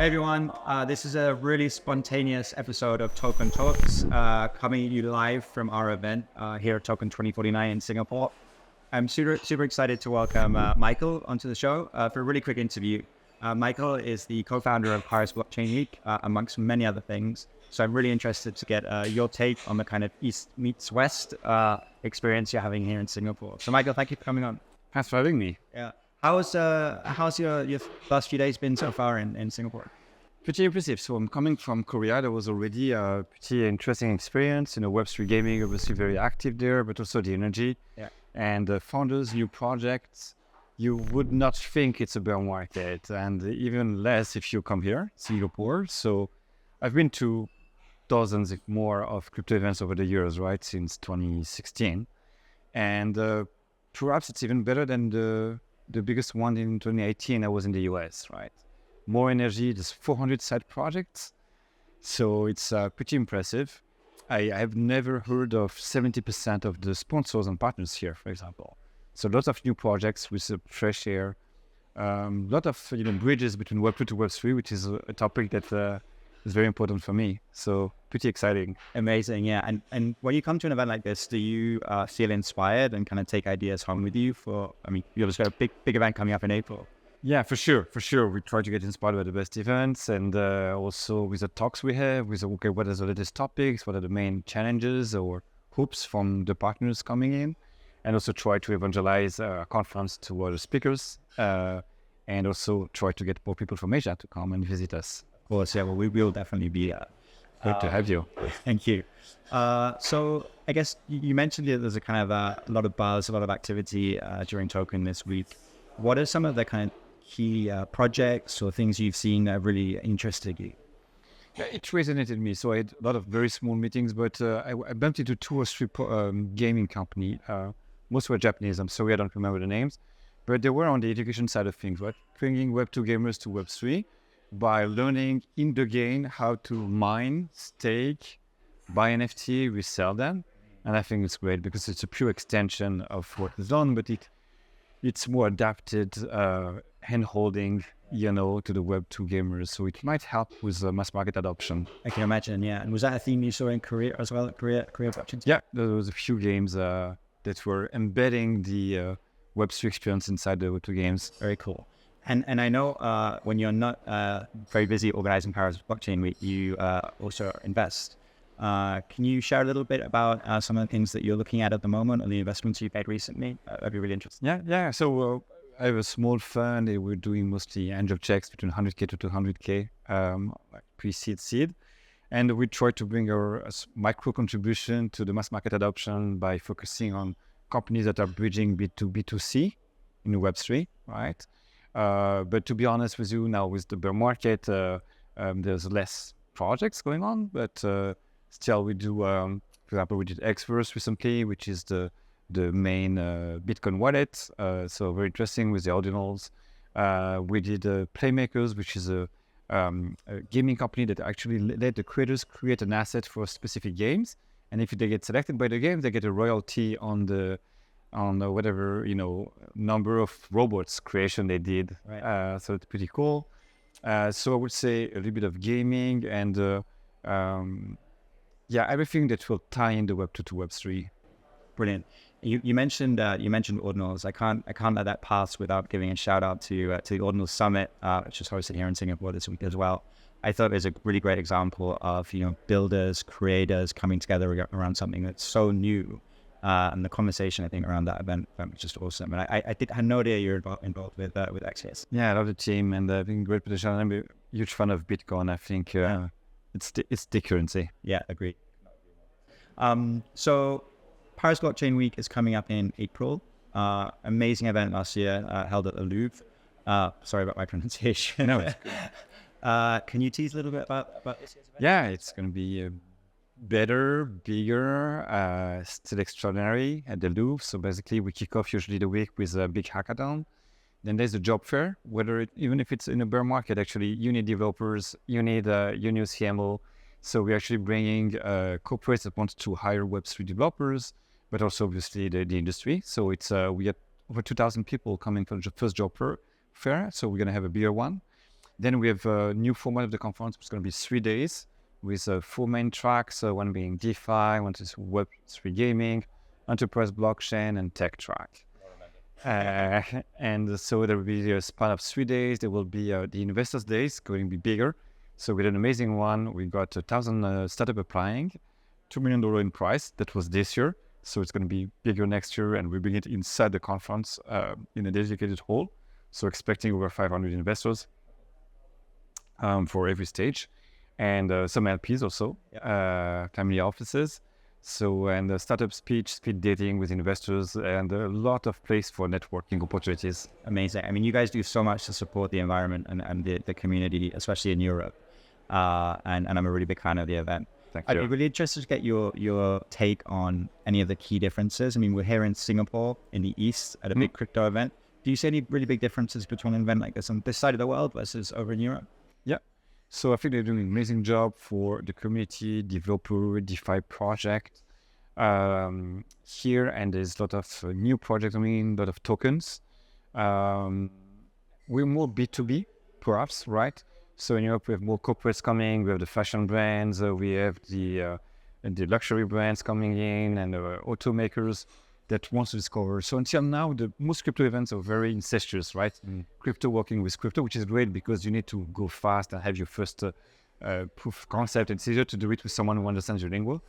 Hey everyone, this is a really spontaneous episode of Token Talks, coming to you live from our event here at Token 2049 in Singapore. I'm super excited to welcome Michael onto the show for a really quick interview. Michael is the co-founder of Paris Blockchain Week, amongst many other things. So I'm really interested to get your take on the kind of East meets West experience you're having here in Singapore. So Michael, thank you for coming on. Thanks for having me. Yeah. How's your last few days been so far in Singapore? Pretty impressive. So I'm coming from Korea. That was already a pretty interesting experience. Web3 gaming, obviously very active there, but also the energy. Yeah. And the founders, new projects, you would not think it's a bear market, and even less if you come here, Singapore. So I've been to dozens more of crypto events over the years, right, since 2016. And perhaps it's even better than the biggest one in 2018. I was in the US, right? More energy, there's 400 side projects. So it's pretty impressive. I have never heard of 70% of the sponsors and partners here, for example. So lots of new projects with fresh air. Lot of bridges between Web2 to Web3, which is a topic that is very important for me. So pretty exciting. Amazing, yeah. And when you come to an event like this, do you feel inspired and kind of take ideas home with you you obviously got a big event coming up in April. Yeah, for sure. We try to get inspired by the best events, and also with the talks we have, okay, what are the latest topics, what are the main challenges or hoops from the partners coming in, and also try to evangelize a conference to other speakers, and also try to get more people from Asia to come and visit us. Of course, yeah, well, we will definitely be Great to have you. Thank you. So I guess you mentioned that there's a kind of a lot of buzz, a lot of activity during Token this week. What are some of the kind of key projects or things you've seen that really interested you? Yeah, it resonated with me. So I had a lot of very small meetings, but I bumped into 2 or 3 gaming company. Most were Japanese. I'm sorry, I don't remember the names, but they were on the education side of things, right? Bringing Web2 gamers to Web3 by learning in the game how to mine, stake, buy NFT, resell them. And I think it's great because it's a pure extension of what is done, but it's more adapted hand-holding, to the Web2 gamers. So it might help with mass market adoption. I can imagine, yeah. And was that a theme you saw in Korea as well, Korea blockchain? Yeah, there was a few games that were embedding the Web3 experience inside the Web2 games. Very cool. And I know when you're not very busy organizing Paris Blockchain Week, you also invest. Can you share a little bit about some of the things that you're looking at the moment or the investments you've made recently? That'd be really interesting. Yeah. So I have a small fund. We're doing mostly angel checks between 100K to 200K, like pre-seed, seed. And we try to bring our micro contribution to the mass market adoption by focusing on companies that are bridging B2B2C in Web3, right? But to be honest with you, now with the bear market, there's less projects going on, but still we do, for example, we did Xverse recently, which is the main Bitcoin wallet. So very interesting with the Ordinals. We did Playmakers, which is a gaming company that actually let the creators create an asset for specific games. And if they get selected by the game, they get a royalty on whatever, number of robots creation they did. Right. So it's pretty cool. So I would say a little bit of gaming and everything that will tie in the Web2 to Web3. Brilliant. You mentioned Ordinals. I can't let that pass without giving a shout out to the Ordinals Summit, which is hosted here in Singapore this week as well. I thought it was a really great example of builders, creators coming together around something that's so new, and the conversation I think around that event was just awesome. And I had no idea you're involved with XCS. Yeah, I love the team and I think great potential. I'm a huge fan of Bitcoin. I think it's the currency. Yeah, agreed. So Paris Blockchain Week is coming up in April. Amazing event last year, held at the Louvre. Sorry about my pronunciation. No, it's good. Can you tease a little bit about this year's event? Yeah, it's going to be better, bigger, still extraordinary at the Louvre. So basically, we kick off usually the week with a big hackathon. Then there's the job fair. Even if it's in a bear market, actually, you need developers, you need CMO. So we're actually bringing corporates that want to hire Web3 developers, but also obviously the industry. So it's we get over 2,000 people coming for the first job fair. So we're going to have a bigger one. Then we have a new format of the conference, which is going to be 3 days with 4 main tracks, one being DeFi, one is Web3 gaming, enterprise blockchain, and tech track. And so there will be a span of 3 days. There will be the investors days going to be bigger. So we had an amazing one. We got 1,000 startup applying, $2 million in price. That was this year. So it's going to be bigger next year, and we bring it inside the conference in a dedicated hall. So expecting over 500 investors for every stage, and some LPs also, family offices. So, and startup speech, speed dating with investors, and a lot of place for networking opportunities. Amazing. I mean, you guys do so much to support the environment and the community, especially in Europe. And I'm a really big fan of the event. Thank you. I'd be really interested to get your take on any of the key differences. I mean, we're here in Singapore in the East at a big crypto event. Do you see any really big differences between an event like this on this side of the world versus over in Europe? Yeah. So I think they're doing an amazing job for the community, developer, DeFi project here. And there's a lot of new projects, a lot of tokens. We're more B2B, perhaps, right? So in Europe, we have more corporates coming. We have the fashion brands. We have the luxury brands coming in, and automakers that wants to discover. So until now, the most crypto events are very incestuous, right? Crypto working with crypto, which is great because you need to go fast and have your first proof of concept. It's easier to do it with someone who understands your lingo.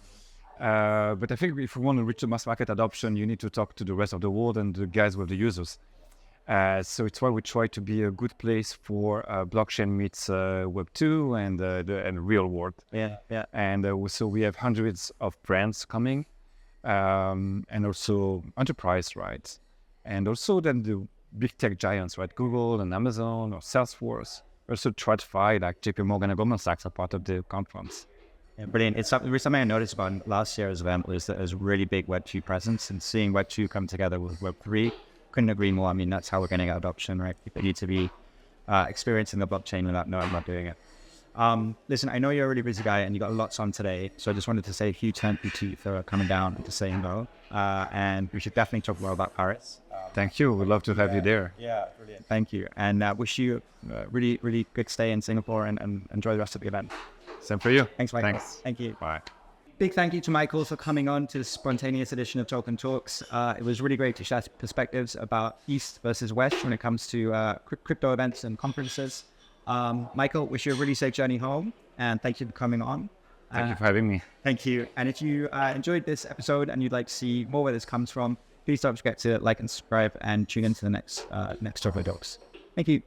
But I think if we want to reach the mass market adoption, you need to talk to the rest of the world and the guys with the users. So it's why we try to be a good place for blockchain meets Web2 and the real world. Yeah. And so we have hundreds of brands coming. And also enterprise, right? And also then the big tech giants, right? Google and Amazon or Salesforce. Also TradFi, like JP Morgan and Goldman Sachs are part of the conference. Yeah, brilliant. It's something I noticed about last year's event was that there's a really big Web2 presence, and seeing Web2 come together with Web3, couldn't agree more. I mean, that's how we're getting adoption, right? People need to be experiencing the blockchain without knowing about doing it. Listen, I know you're a really busy guy and you got lots on today, so I just wanted to say a huge thank you to you for coming down to say hello. And we should definitely talk more about Paris. Thank you. We'd love to have you there. Yeah, brilliant. Thank you. And wish you a really, really good stay in Singapore and enjoy the rest of the event. Same for you. Thanks, Michael. Thanks. Thank you. Bye. Big thank you to Michael for coming on to this spontaneous edition of Token Talks. It was really great to share perspectives about East versus West when it comes to crypto events and conferences. Michael, wish you a really safe journey home, and thank you for coming on. Thank you for having me. Thank you. And if you enjoyed this episode and you'd like to see more where this comes from, please don't forget to like and subscribe and tune into the next Token Talks. Thank you.